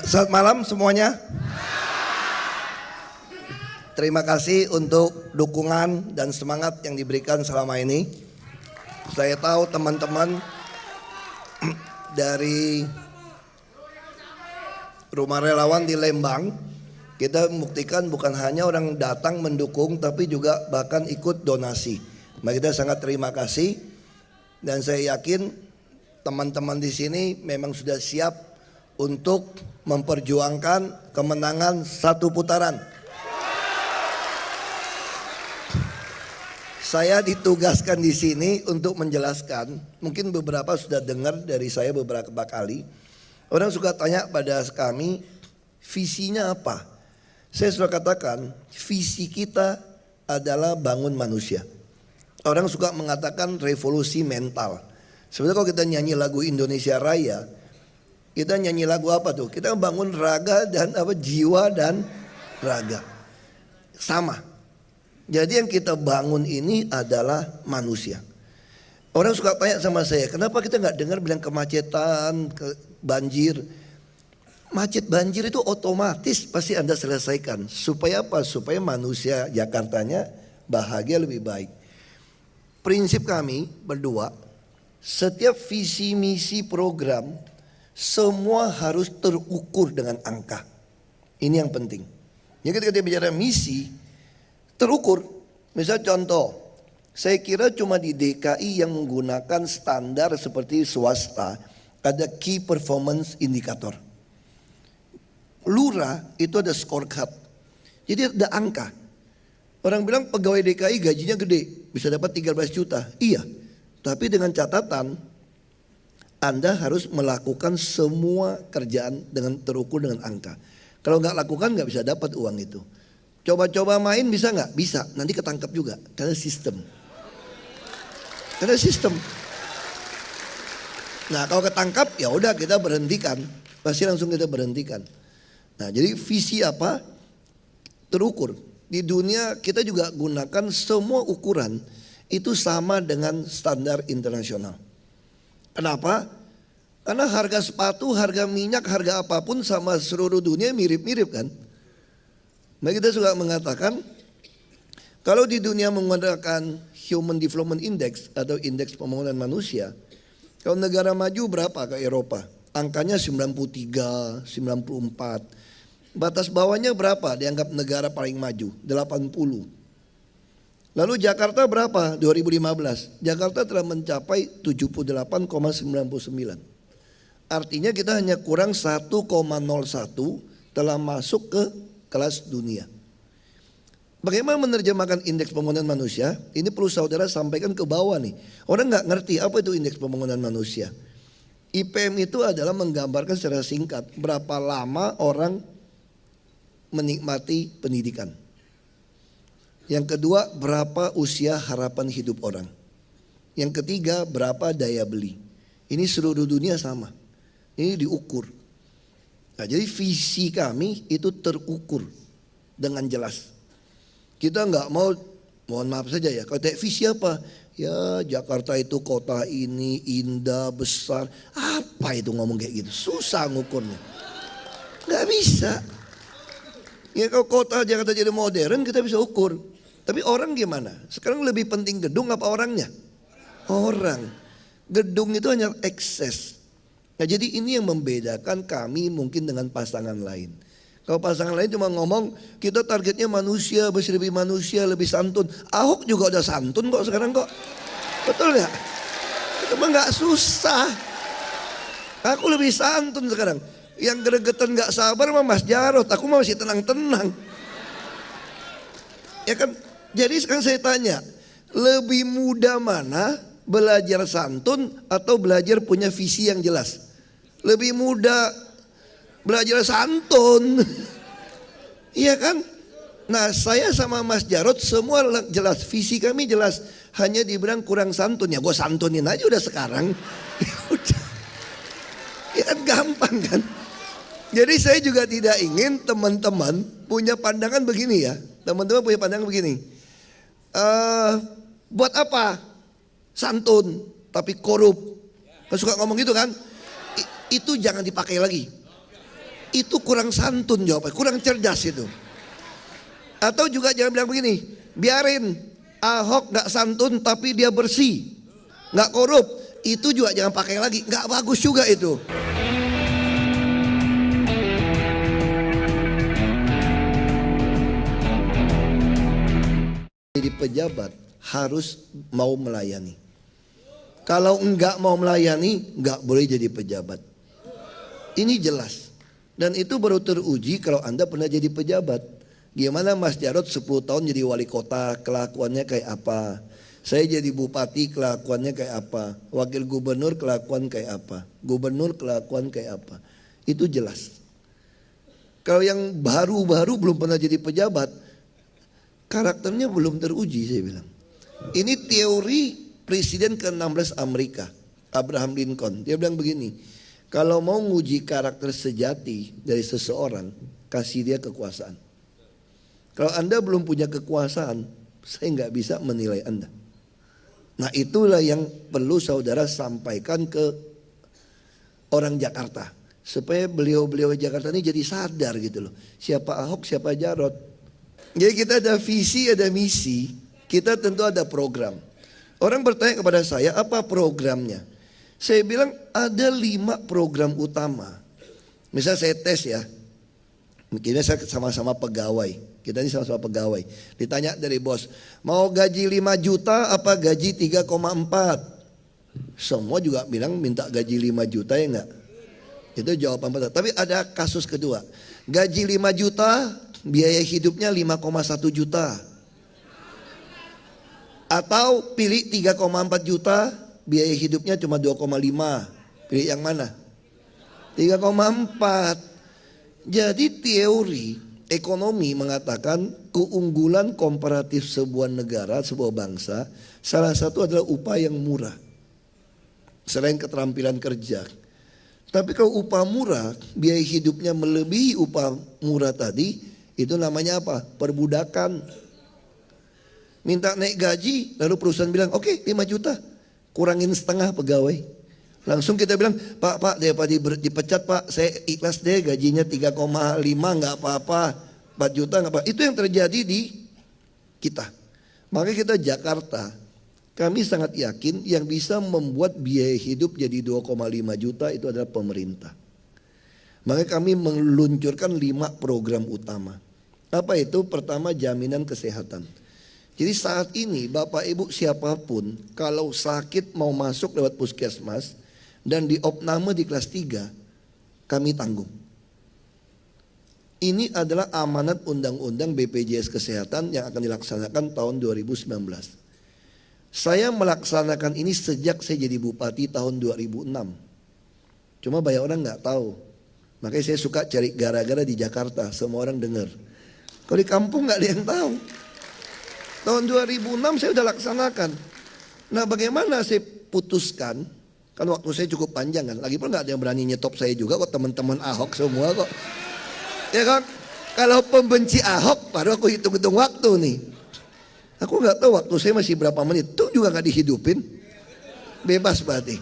Selamat malam semuanya. Terima kasih untuk dukungan dan semangat yang diberikan selama ini. Saya tahu teman-teman dari Rumah Relawan di Lembang, kita membuktikan bukan hanya orang datang mendukung, tapi juga bahkan ikut donasi. Maka kita sangat terima kasih, dan saya yakin teman-teman di sini memang sudah siap untuk memperjuangkan kemenangan satu putaran. Saya ditugaskan di sini untuk menjelaskan, mungkin beberapa sudah dengar dari saya beberapa kali. Orang suka tanya pada kami, visinya apa? Saya sudah katakan, visi kita adalah bangun manusia. Orang suka mengatakan revolusi mental. Sebenarnya kalau kita nyanyi lagu Indonesia Raya, kita nyanyi lagu apa tuh? Kita bangun raga dan jiwa dan raga. Sama. Jadi yang kita bangun ini adalah manusia. Orang suka tanya sama saya, kenapa kita nggak dengar bilang kemacetan, banjir? Macet banjir itu otomatis pasti Anda selesaikan. Supaya apa? Supaya manusia Jakartanya bahagia lebih baik. Prinsip kami berdua, setiap visi misi program semua harus terukur dengan angka. Ini yang penting. Jadi ketika dia bicara misi, terukur. Misal contoh, saya kira cuma di DKI yang menggunakan standar seperti swasta, ada key performance indicator. Lurah itu ada scorecard. Jadi ada angka. Orang bilang pegawai DKI gajinya gede, bisa dapat 13 juta. Iya, tapi dengan catatan Anda harus melakukan semua kerjaan dengan terukur dengan angka. Kalau nggak lakukan nggak bisa dapat uang itu. Coba-coba main bisa nggak? Bisa, nanti ketangkap juga karena sistem. Karena sistem. Nah kalau ketangkap ya udah kita berhentikan, pasti langsung kita berhentikan. Nah jadi visi apa? Terukur. Di dunia kita juga gunakan semua ukuran itu sama dengan standar internasional. Kenapa? Karena harga sepatu, harga minyak, harga apapun sama seluruh dunia mirip-mirip kan. Nah kita suka mengatakan kalau di dunia menggunakan Human Development Index atau indeks pembangunan manusia, kalau negara maju berapa ke Eropa? Angkanya 93, 94. Batas bawahnya berapa dianggap negara paling maju? 80. Lalu Jakarta berapa? 2015. Jakarta telah mencapai 78,99. Artinya kita hanya kurang 1,01 telah masuk ke kelas dunia. Bagaimana menerjemahkan indeks pembangunan manusia? Ini perlu saudara sampaikan ke bawah nih. Orang nggak ngerti apa itu indeks pembangunan manusia. IPM itu adalah menggambarkan secara singkat berapa lama orang menikmati pendidikan. Yang kedua, berapa usia harapan hidup orang. Yang ketiga, berapa daya beli. Ini seluruh dunia sama. Ini diukur. Nah, jadi visi kami itu terukur dengan jelas. Kita nggak mau, mohon maaf saja ya, kalau visi apa? Ya Jakarta itu kota ini indah, besar. Apa itu ngomong kayak gitu? Susah ngukurnya. Nggak bisa. Ya kalau kota Jakarta jadi modern kita bisa ukur. Tapi orang gimana? Sekarang lebih penting gedung apa orangnya? Orang. Gedung itu hanya ekses. Nah jadi ini yang membedakan kami mungkin dengan pasangan lain. Kalau pasangan lain cuma ngomong kita targetnya manusia, bersih lebih manusia, lebih santun. Ahok juga udah santun kok sekarang kok. Betul gak? Itu mah gak susah. Aku lebih santun sekarang. Yang gregetan gak sabar mah Mas Jarot. Aku masih tenang-tenang. Ya kan? Jadi sekarang saya tanya, lebih mudah mana belajar santun atau belajar punya visi yang jelas? Lebih mudah belajar santun. Iya kan? Nah saya sama Mas Jarot semua jelas, visi kami jelas. Hanya dibilang kurang santun, ya gue santunin aja udah sekarang. Ya udah. Ya kan gampang kan? Jadi saya juga tidak ingin teman-teman punya pandangan begini ya. Teman-teman punya pandangan begini. Buat apa? Santun tapi korup. Kan suka ngomong gitu kan? Itu jangan dipakai lagi. Itu kurang santun jawabnya, kurang cerdas itu. Atau juga jangan bilang begini, biarin Ahok gak santun tapi dia bersih, gak korup. Itu juga jangan pakai lagi, gak bagus juga itu. Jadi pejabat harus mau melayani. Kalau enggak mau melayani, enggak boleh jadi pejabat. Ini jelas. Dan itu baru teruji kalau Anda pernah jadi pejabat. Gimana Mas Jarod 10 tahun jadi wali kota, kelakuannya kayak apa? Saya jadi bupati, kelakuannya kayak apa? Wakil gubernur, kelakuan kayak apa? Gubernur, kelakuan kayak apa? Itu jelas. Kalau yang baru-baru belum pernah jadi pejabat, karakternya belum teruji, saya bilang. Ini teori Presiden ke-16 Amerika, Abraham Lincoln. Dia bilang begini, kalau mau nguji karakter sejati dari seseorang, kasih dia kekuasaan. Kalau Anda belum punya kekuasaan, saya nggak bisa menilai Anda. Nah itulah yang perlu saudara sampaikan ke orang Jakarta. Supaya beliau-beliau Jakarta ini jadi sadar gitu loh. Siapa Ahok, siapa Jarod. Jadi kita ada visi, ada misi. Kita tentu ada program. Orang bertanya kepada saya, apa programnya? Saya bilang ada 5 program utama. Misal saya tes ya. Mungkin saya sama-sama pegawai. Kita ini sama-sama pegawai. Ditanya dari bos, mau gaji 5 juta apa gaji 3,4? Semua juga bilang minta gaji 5 juta ya enggak? Itu jawaban pertama. Tapi ada kasus kedua. Gaji 5 juta, biaya hidupnya 5,1 juta. Atau pilih 3,4 juta, biaya hidupnya cuma 2,5. Pilih yang mana? 3,4. Jadi teori ekonomi mengatakan keunggulan komparatif sebuah negara, sebuah bangsa, salah satu adalah upah yang murah. Selain keterampilan kerja. Tapi kalau upah murah, biaya hidupnya melebihi upah murah tadi, itu namanya apa? Perbudakan. Minta naik gaji, lalu perusahaan bilang, oke, 5 juta, kurangin setengah pegawai. Langsung kita bilang, Pak, daripada dipecat Pak, saya ikhlas deh gajinya 3,5 nggak apa-apa, 4 juta nggak apa-apa. Itu yang terjadi di kita. Makanya kita Jakarta, kami sangat yakin yang bisa membuat biaya hidup jadi 2,5 juta itu adalah pemerintah. Makanya kami meluncurkan 5 program utama. Apa itu? Pertama, jaminan kesehatan. Jadi saat ini Bapak Ibu siapapun kalau sakit mau masuk lewat puskesmas dan diopname di kelas 3, kami tanggung. Ini adalah amanat undang-undang BPJS Kesehatan yang akan dilaksanakan tahun 2019. Saya melaksanakan ini sejak saya jadi bupati tahun 2006. Cuma banyak orang nggak tahu. Makanya saya suka cari gara-gara di Jakarta, semua orang dengar. Kalau di kampung nggak ada yang tahu. Tahun 2006 saya udah laksanakan. Nah bagaimana saya putuskan, kan waktu saya cukup panjang kan. Lagipun nggak ada yang berani nyetop saya juga kok, teman-teman Ahok semua kok. Ya kan, kalau pembenci Ahok baru aku hitung-hitung waktu nih. Aku nggak tahu waktu saya masih berapa menit, tuh juga nggak dihidupin. Bebas berarti.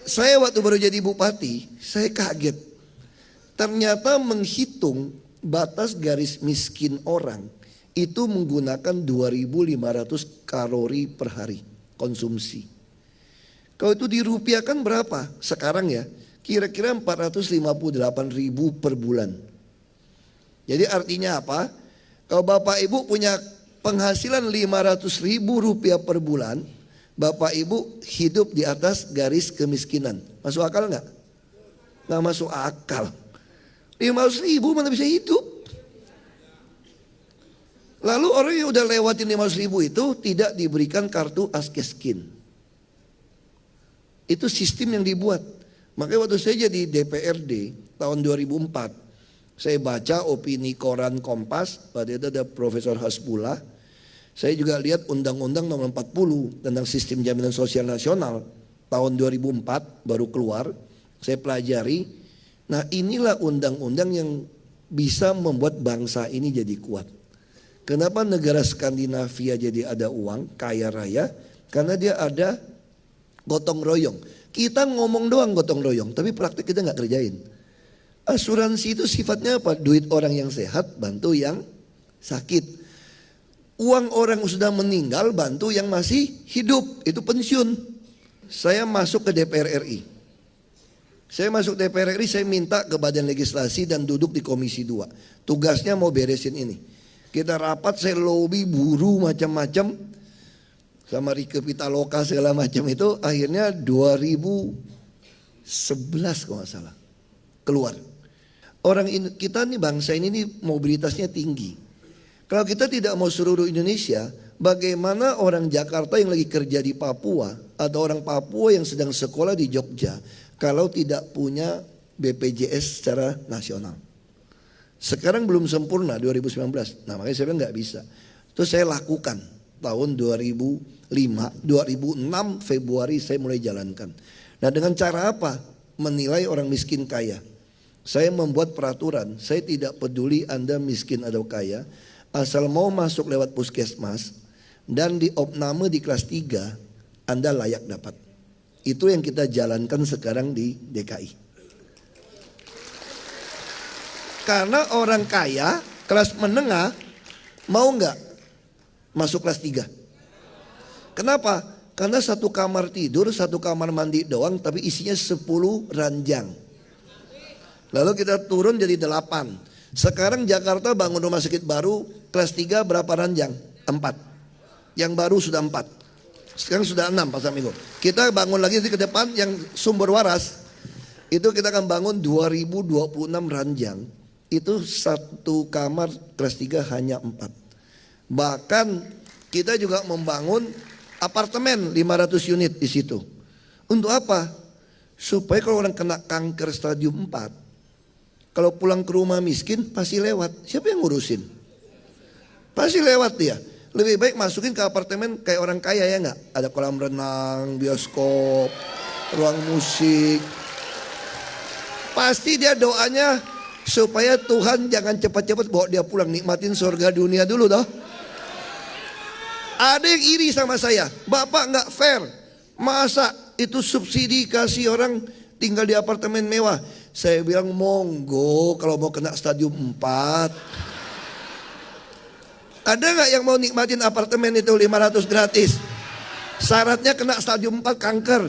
Saya waktu baru jadi bupati, saya kaget. Ternyata menghitung batas garis miskin orang itu menggunakan 2.500 kalori per hari konsumsi. Kalau itu dirupiahkan berapa? Sekarang ya, kira-kira 458.000 per bulan. Jadi artinya apa? Kalau Bapak Ibu punya penghasilan 500.000 rupiah per bulan, Bapak Ibu hidup di atas garis kemiskinan. Masuk akal nggak? Nggak masuk akal. 500.000 mana bisa hidup? Lalu orang yang udah lewatin 500.000 itu tidak diberikan kartu Askeskin. Itu sistem yang dibuat. Makanya waktu saya jadi DPRD tahun 2004, saya baca opini koran Kompas, pada itu ada Profesor Hasbullah. Saya juga lihat Undang-Undang Nomor 40 tentang Sistem Jaminan Sosial Nasional tahun 2004 baru keluar. Saya pelajari. Nah inilah undang-undang yang bisa membuat bangsa ini jadi kuat. Kenapa negara Skandinavia jadi ada uang, kaya raya? Karena dia ada gotong royong. Kita ngomong doang gotong royong, tapi praktik kita nggak kerjain. Asuransi itu sifatnya apa? Duit orang yang sehat, bantu yang sakit. Uang orang yang sudah meninggal, bantu yang masih hidup, itu pensiun. Saya masuk ke DPR RI. Saya masuk DPR RI, saya minta ke Badan Legislasi dan duduk di Komisi 2. Tugasnya mau beresin ini. Kita rapat, saya lobby, buru macam-macam. Sama Rike Pitaloka segala macam itu. Akhirnya 2011 kalau nggak salah. Keluar. Orang kita nih, bangsa ini mobilitasnya tinggi. Kalau kita tidak mau seluruh Indonesia, bagaimana orang Jakarta yang lagi kerja di Papua atau orang Papua yang sedang sekolah di Jogja kalau tidak punya BPJS secara nasional? Sekarang belum sempurna 2019. Nah, makanya saya bilang nggak bisa. Terus saya lakukan tahun 2006 Februari saya mulai jalankan. Nah, dengan cara apa? Menilai orang miskin kaya. Saya membuat peraturan, saya tidak peduli Anda miskin atau kaya, asal mau masuk lewat puskesmas dan di opname di kelas 3, Anda layak dapat. Itu yang kita jalankan sekarang di DKI. Karena orang kaya, kelas menengah, mau nggak masuk kelas 3? Kenapa? Karena satu kamar tidur, satu kamar mandi doang, tapi isinya 10 ranjang. Lalu kita turun jadi 8. Sekarang Jakarta bangun rumah sakit baru, kelas 3 berapa ranjang? 4. Yang baru sudah 4. Sekarang sudah 6 Pak Samigo. Kita bangun lagi ke depan yang sumber waras. Itu kita akan bangun 2026 ranjang. Itu satu kamar kelas 3 hanya 4. Bahkan kita juga membangun apartemen 500 unit di situ. Untuk apa? Supaya kalau orang kena kanker stadium 4, kalau pulang ke rumah miskin pasti lewat. Siapa yang ngurusin? Pasti lewat dia. Lebih baik masukin ke apartemen kayak orang kaya, ya nggak? Ada kolam renang, bioskop, ruang musik. Pasti dia doanya supaya Tuhan jangan cepat-cepat bawa dia pulang, nikmatin surga dunia dulu toh. Ada yang iri sama saya, Bapak nggak fair. Masa itu subsidi kasih orang tinggal di apartemen mewah? Saya bilang monggo kalau mau kena stadium 4. Ada nggak yang mau nikmatin apartemen itu 500 gratis? Syaratnya kena stadium 4 kanker.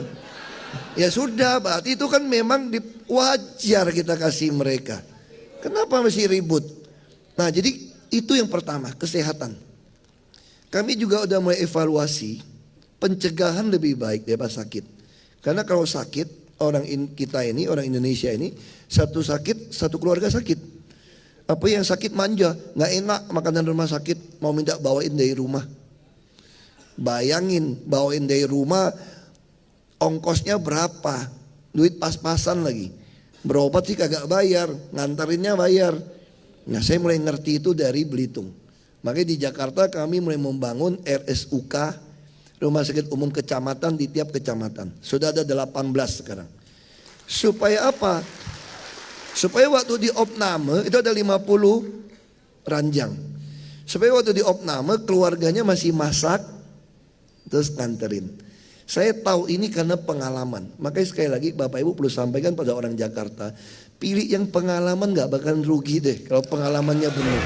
Ya sudah, berarti itu kan memang wajar kita kasih mereka. Kenapa masih ribut? Nah, jadi itu yang pertama, kesehatan. Kami juga udah mulai evaluasi, pencegahan lebih baik daripada sakit. Karena kalau sakit, kita ini, orang Indonesia ini, satu sakit, satu keluarga sakit. Apa yang sakit manja, nggak enak makanan rumah sakit, mau minta bawain dari rumah. Bayangin, bawain dari rumah, ongkosnya berapa? Duit pas-pasan lagi. Berobat sih kagak bayar, ngantarinnya bayar. Nah, saya mulai ngerti itu dari Belitung. Makanya di Jakarta kami mulai membangun RSUK, Rumah Sakit Umum Kecamatan di tiap kecamatan. Sudah ada 18 sekarang. Supaya apa? Supaya waktu di opname itu ada 50 ranjang. Supaya waktu di opname keluarganya masih masak, terus nganterin. Saya tahu ini karena pengalaman. Makanya sekali lagi Bapak Ibu perlu sampaikan pada orang Jakarta, pilih yang pengalaman, gak bakalan rugi deh kalau pengalamannya benar.